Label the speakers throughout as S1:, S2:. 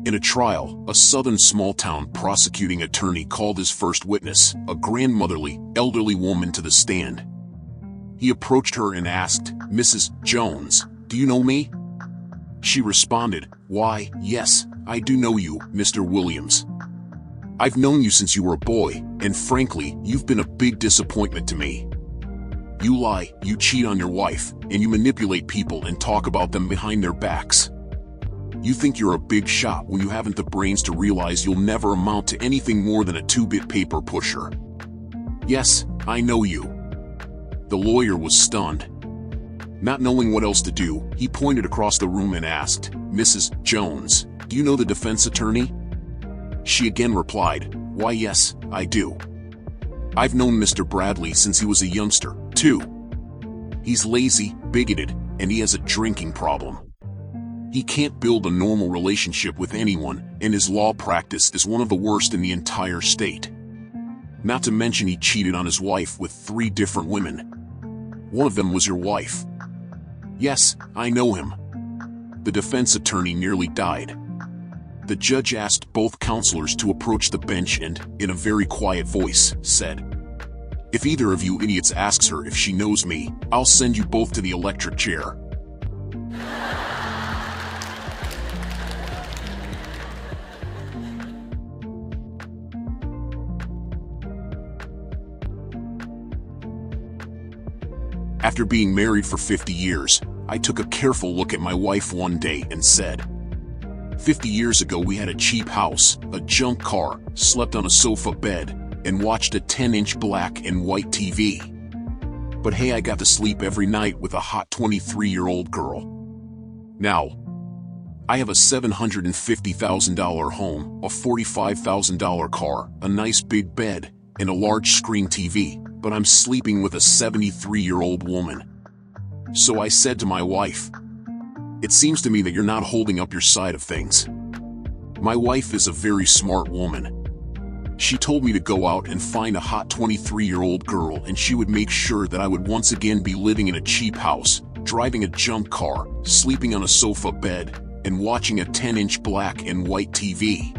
S1: In a trial, a southern small-town prosecuting attorney called his first witness, a grandmotherly, elderly woman, to the stand. He approached her and asked, "Mrs. Jones, do you know me?" She responded, "Why, yes, I do know you, Mr. Williams. I've known you since you were a boy, and frankly, you've been a big disappointment to me. You lie, you cheat on your wife, and you manipulate people and talk about them behind their backs. You think you're a big shot when you haven't the brains to realize you'll never amount to anything more than a two-bit paper pusher. Yes, I know you." The lawyer was stunned. Not knowing what else to do, he pointed across the room and asked, "Mrs. Jones, do you know the defense attorney?" She again replied, "Why, yes, I do. I've known Mr. Bradley since he was a youngster, too. He's lazy, bigoted, and he has a drinking problem. He can't build a normal relationship with anyone, and his law practice is one of the worst in the entire state. Not to mention he cheated on his wife with 3 different women. One of them was your wife." "Yes, I know him." The defense attorney nearly died. The judge asked both counselors to approach the bench and, in a very quiet voice, said, "If either of you idiots asks her if she knows me, I'll send you both to the electric chair." After being married for 50 years, I took a careful look at my wife one day and said, 50 years ago we had a cheap house, a junk car, slept on a sofa bed, and watched a 10-inch black and white TV. But hey, I got to sleep every night with a hot 23-year-old girl. Now, I have a $750,000 home, a $45,000 car, a nice big bed, and a large screen TV, but I'm sleeping with a 73-year-old woman. So I said to my wife, "It seems to me that you're not holding up your side of things." My wife is a very smart woman. She told me to go out and find a hot 23-year-old girl, and she would make sure that I would once again be living in a cheap house, driving a junk car, sleeping on a sofa bed, and watching a 10-inch black and white TV.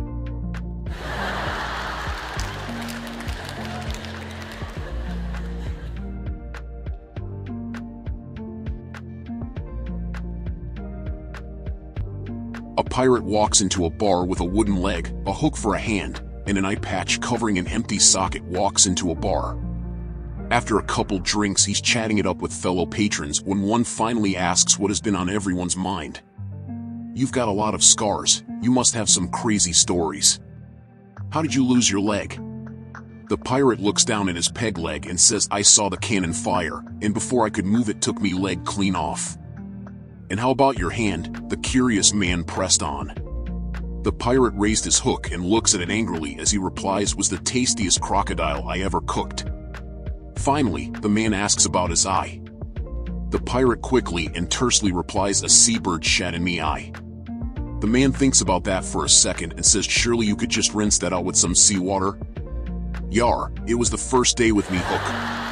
S1: A pirate walks into a bar with a wooden leg, a hook for a hand, and an eye patch covering an empty socket. Walks into a bar. After a couple drinks, he's chatting it up with fellow patrons when one finally asks what has been on everyone's mind. "You've got a lot of scars, you must have some crazy stories. How did you lose your leg?" The pirate looks down at his peg leg and says, "I saw the cannon fire, and before I could move it took me leg clean off." "And how about your hand?" the curious man pressed on. The pirate raised his hook and looks at it angrily as he replies, "Was the tastiest crocodile I ever cooked." Finally, the man asks about his eye. The pirate quickly and tersely replies, "A seabird shat in me eye." The man thinks about that for a second and says, "Surely you could just rinse that out with some seawater?" "Yar, it was the first day with me hook."